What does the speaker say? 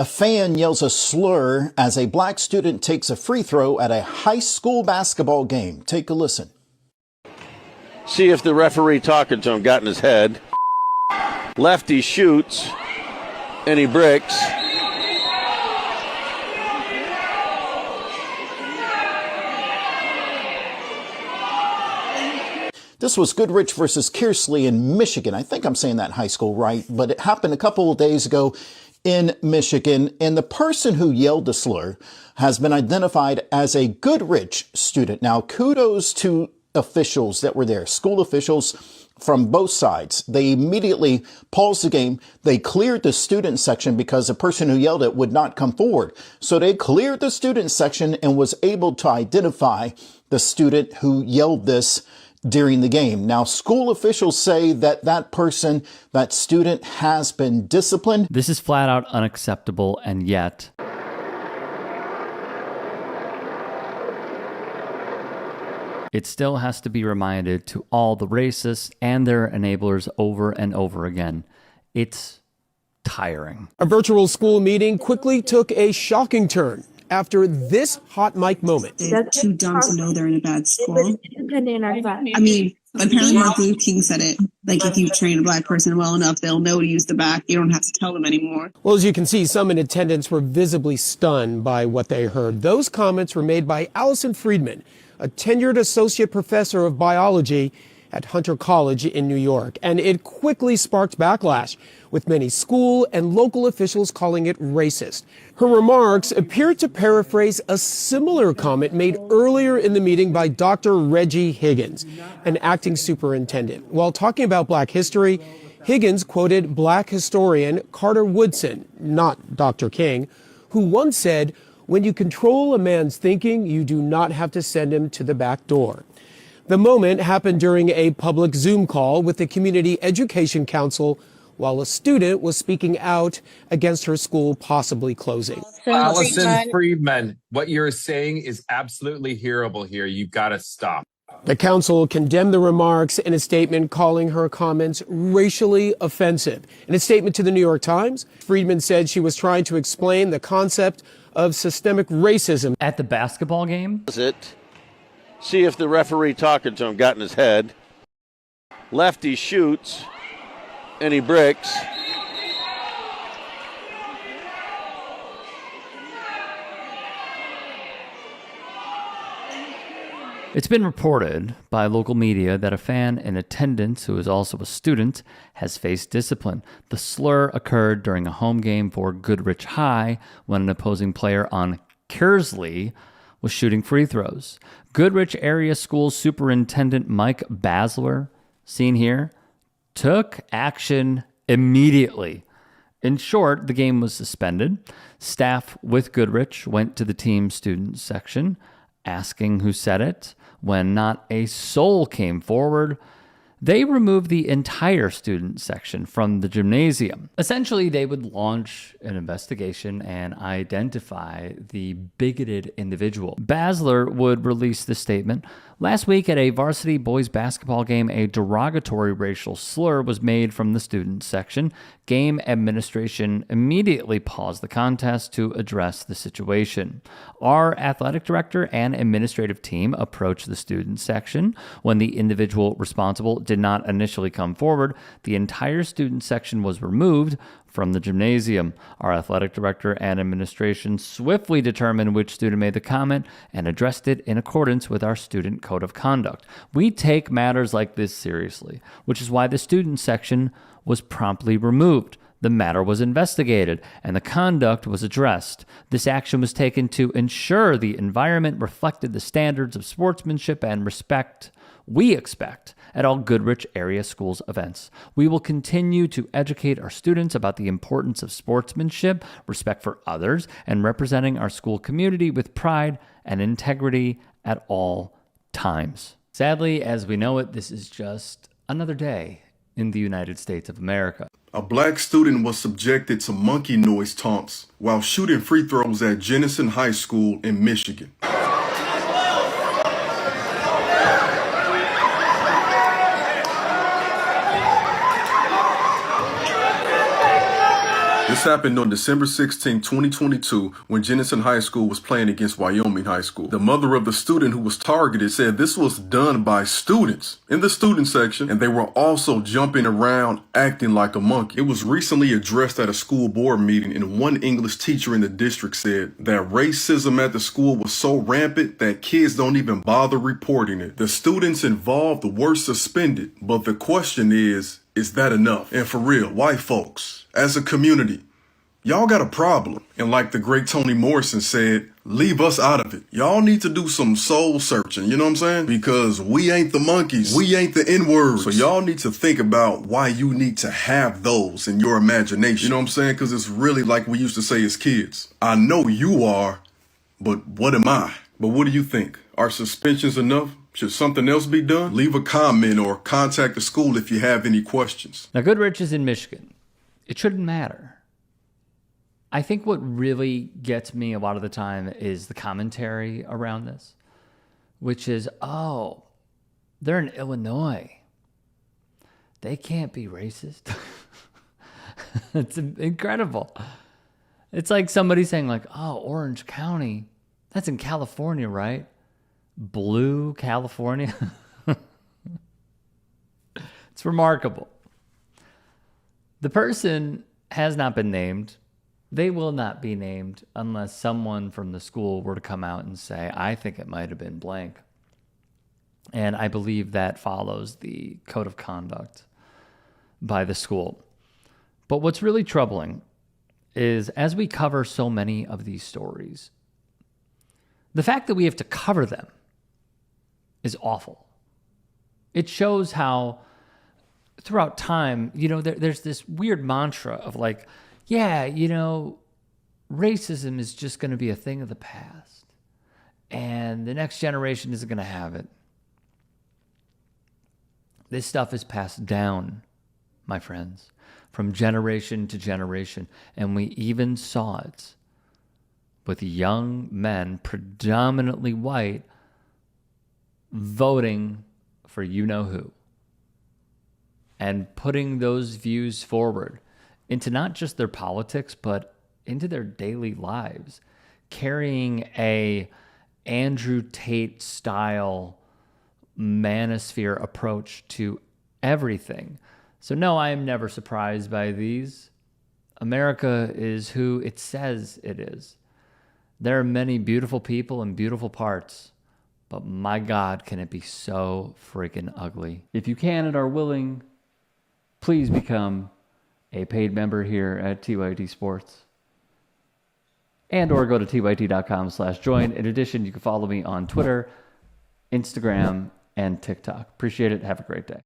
A fan yells a slur as a black student takes a free throw at a high school basketball game. Take a listen. See if the referee talking to him got in his head. Lefty shoots, and he bricks. This was Goodrich versus Kearsley in Michigan. I think I'm saying that in high school right, but it happened a couple of days ago in Michigan, and the person who yelled the slur has been identified as a Goodrich student. Now, kudos to officials that were there, school officials from both sides. They immediately paused the game. They cleared the student section because the person who yelled it would not come forward. So they cleared the student section and was able to identify the student who yelled this during the game. Now, school officials say that that student has been disciplined. This is flat out unacceptable, and yet it still has to be reminded to all the racists and their enablers over and over again. It's tiring. A virtual school meeting quickly took a shocking turn after this hot mic moment. They're too dumb to know they're in a bad school. I mean, apparently Martin Luther King said it. Like, if you train a black person well enough, they'll know to use the back. You don't have to tell them anymore. Well, as you can see, some in attendance were visibly stunned by what they heard. Those comments were made by Allison Friedman, a tenured associate professor of biology at Hunter College in New York. And it quickly sparked backlash, with many school and local officials calling it racist. Her remarks appeared to paraphrase a similar comment made earlier in the meeting by Dr. Reggie Higgins, an acting superintendent. While talking about black history, Higgins quoted black historian Carter Woodson, not Dr. King, who once said, "When you control a man's thinking, you do not have to send him to the back door." The moment happened during a public Zoom call with the Community Education Council while a student was speaking out against her school possibly closing. Allison Friedman, what you're saying is absolutely hearable here. You've got to stop. The council condemned the remarks in a statement, calling her comments racially offensive. In a statement to the New York Times, Friedman said she was trying to explain the concept of systemic racism. At the basketball game? See if the referee talking to him got in his head. Lefty shoots, and he bricks. It's been reported by local media that a fan in attendance who is also a student has faced discipline. The slur occurred during a home game for Goodrich High when an opposing player on Kearsley was shooting free throws. Goodrich Area School Superintendent Mike Basler, seen here, took action immediately. In short, the game was suspended. Staff with Goodrich went to the team student section, asking who said it. When not a soul came forward, they removed the entire student section from the gymnasium. Essentially, they would launch an investigation and identify the bigoted individual. Basler would release the statement. Last week at a varsity boys basketball game, a derogatory racial slur was made from the student section. Game administration immediately paused the contest to address the situation. Our athletic director and administrative team approached the student section. When the individual responsible did not initially come forward, the entire student section was removed from the gymnasium. Our athletic director and administration swiftly determined which student made the comment and addressed it in accordance with our student code of conduct. We take matters like this seriously, which is why the student section was promptly removed. The matter was investigated and the conduct was addressed. This action was taken to ensure the environment reflected the standards of sportsmanship and respect we expect at all Goodrich area schools events. We will continue to educate our students about the importance of sportsmanship, respect for others, and representing our school community with pride and integrity at all times. Sadly, as we know it, this is just another day in the United States of America. A black student was subjected to monkey noise taunts while shooting free throws at Jenison High School in Michigan. This happened on December 16, 2022, when Jenison High School was playing against Wyoming High School. The mother of the student who was targeted said this was done by students in the student section, and they were also jumping around, acting like a monkey. It was recently addressed at a school board meeting, and one English teacher in the district said that racism at the school was so rampant that kids don't even bother reporting it. The students involved were suspended, but the question is that enough? And for real, white folks, as a community, y'all got a problem. And like the great Toni Morrison said, leave us out of it. Y'all need to do some soul searching, you know what I'm saying? Because we ain't the monkeys. We ain't the N-words. So y'all need to think about why you need to have those in your imagination. You know what I'm saying? Because it's really like we used to say as kids. I know you are, but what am I? But what do you think? Are suspensions enough? Should something else be done? Leave a comment or contact the school if you have any questions. Now, Goodrich is in Michigan. It shouldn't matter. I think what really gets me a lot of the time is the commentary around this, which is, oh, they're in Illinois. They can't be racist. It's incredible. It's like somebody saying like, oh, Orange County, that's in California, right? Blue California. It's remarkable. The person has not been named. They will not be named unless someone from the school were to come out and say, I think it might have been blank. And I believe that follows the code of conduct by the school. But what's really troubling is as we cover so many of these stories, the fact that we have to cover them is awful. It shows how throughout time, there's this weird mantra of like, yeah, racism is just going to be a thing of the past and the next generation isn't going to have it. This stuff is passed down, my friends, from generation to generation. And we even saw it with young men, predominantly white, voting for you-know-who and putting those views forward into not just their politics, but into their daily lives, carrying a Andrew Tate style manosphere approach to everything. So no, I am never surprised by these. America is who it says it is. There are many beautiful people and beautiful parts, but my God, can it be so freaking ugly. If you can and are willing, please become a paid member here at TYT Sports. And or go to tyt.com/join. In addition, you can follow me on Twitter, Instagram, and TikTok. Appreciate it. Have a great day.